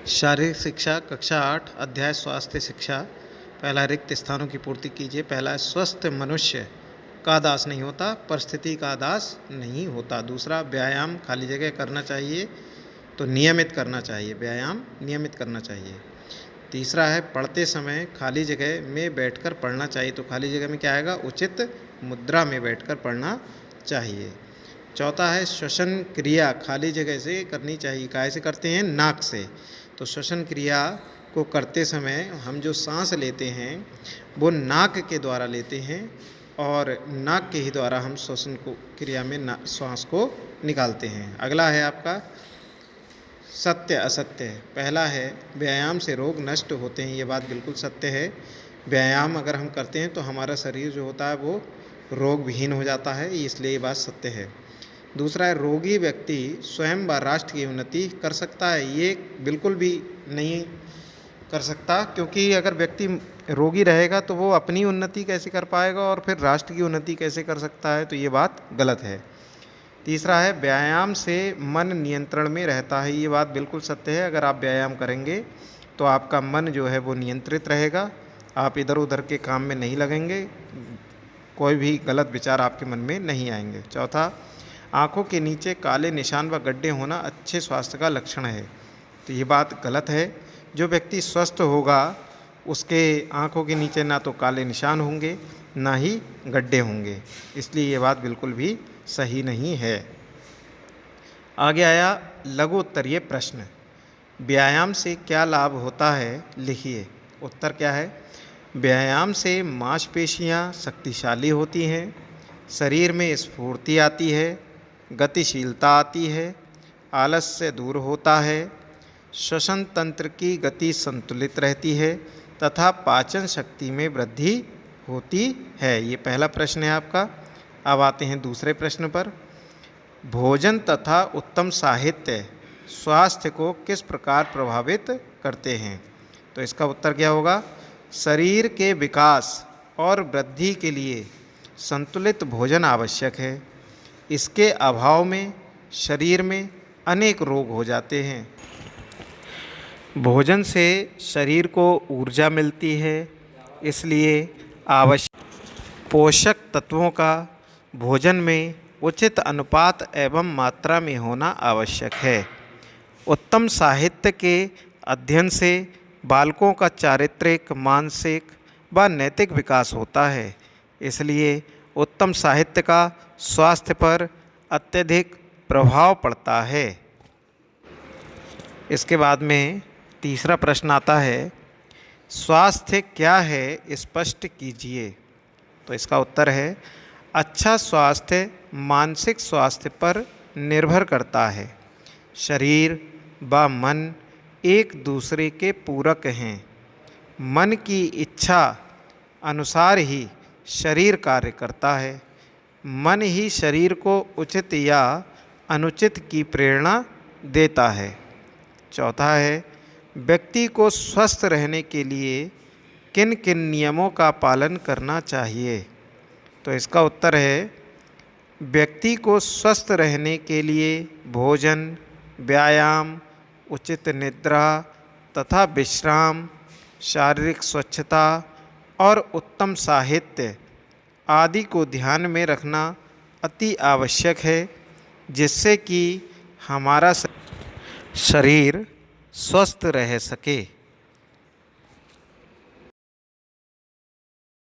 शारीरिक शिक्षा कक्षा 8 अध्याय स्वास्थ्य शिक्षा। पहला, रिक्त स्थानों की पूर्ति कीजिए। पहला, स्वस्थ मनुष्य का दास नहीं होता, परिस्थिति का दास नहीं होता। दूसरा, व्यायाम खाली जगह करना चाहिए तो नियमित करना चाहिए, व्यायाम नियमित करना चाहिए। तीसरा है, पढ़ते समय खाली जगह में बैठकर पढ़ना चाहिए। तो खाली जगह में क्या आएगा, उचित मुद्रा में बैठकर पढ़ना चाहिए। चौथा है, श्वसन क्रिया खाली जगह से करनी चाहिए। काहे से करते हैं, नाक से। तो श्वसन क्रिया को करते समय हम जो सांस लेते हैं वो नाक के द्वारा लेते हैं और नाक के ही द्वारा हम श्वसन को क्रिया में श्वास को निकालते हैं। अगला है आपका सत्य असत्य। पहला है, व्यायाम से रोग नष्ट होते हैं। ये बात बिल्कुल सत्य है। व्यायाम अगर हम करते हैं तो हमारा शरीर जो होता है वो रोग विहीन हो जाता है, इसलिए ये बात सत्य है। दूसरा है, रोगी व्यक्ति स्वयं व राष्ट्र की उन्नति कर सकता है। ये बिल्कुल भी नहीं कर सकता, क्योंकि अगर व्यक्ति रोगी रहेगा तो वो अपनी उन्नति कैसे कर पाएगा और फिर राष्ट्र की उन्नति कैसे कर सकता है, तो ये बात गलत है। तीसरा है, व्यायाम से मन नियंत्रण में रहता है। ये बात बिल्कुल सत्य है। अगर आप व्यायाम करेंगे तो आपका मन जो है वो नियंत्रित रहेगा, आप इधर उधर के काम में नहीं लगेंगे, कोई भी गलत विचार आपके मन में नहीं आएंगे। चौथा, आँखों के नीचे काले निशान व गड्ढे होना अच्छे स्वास्थ्य का लक्षण है। तो ये बात गलत है। जो व्यक्ति स्वस्थ होगा उसके आँखों के नीचे ना तो काले निशान होंगे ना ही गड्ढे होंगे, इसलिए ये बात बिल्कुल भी सही नहीं है। आगे आया लघु उत्तरीय प्रश्न। व्यायाम से क्या लाभ होता है, लिखिए। उत्तर क्या है, व्यायाम से मांसपेशियां शक्तिशाली होती हैं, शरीर में स्फूर्ति आती है, गतिशीलता आती है, आलस्य दूर होता है, श्वसन तंत्र की गति संतुलित रहती है तथा पाचन शक्ति में वृद्धि होती है। ये पहला प्रश्न है आपका। अब आते हैं दूसरे प्रश्न पर। भोजन तथा उत्तम साहित्य स्वास्थ्य को किस प्रकार प्रभावित करते हैं? तो इसका उत्तर क्या होगा, शरीर के विकास और वृद्धि के लिए संतुलित भोजन आवश्यक है। इसके अभाव में शरीर में अनेक रोग हो जाते हैं। भोजन से शरीर को ऊर्जा मिलती है, इसलिए आवश्यक पोषक तत्वों का भोजन में उचित अनुपात एवं मात्रा में होना आवश्यक है। उत्तम साहित्य के अध्ययन से बालकों का चारित्रिक, मानसिक व नैतिक विकास होता है, इसलिए उत्तम साहित्य का स्वास्थ्य पर अत्यधिक प्रभाव पड़ता है। इसके बाद में तीसरा प्रश्न आता है, स्वास्थ्य क्या है, स्पष्ट कीजिए। तो इसका उत्तर है, अच्छा स्वास्थ्य मानसिक स्वास्थ्य पर निर्भर करता है। शरीर व मन एक दूसरे के पूरक हैं। मन की इच्छा अनुसार ही शरीर कार्य करता है। मन ही शरीर को उचित या अनुचित की प्रेरणा देता है। चौथा है, व्यक्ति को स्वस्थ रहने के लिए किन किन नियमों का पालन करना चाहिए? तो इसका उत्तर है, व्यक्ति को स्वस्थ रहने के लिए भोजन, व्यायाम, उचित निद्रा तथा विश्राम, शारीरिक स्वच्छता और उत्तम साहित्य आदि को ध्यान में रखना अति आवश्यक है, जिससे कि हमारा शरीर स्वस्थ रह सके।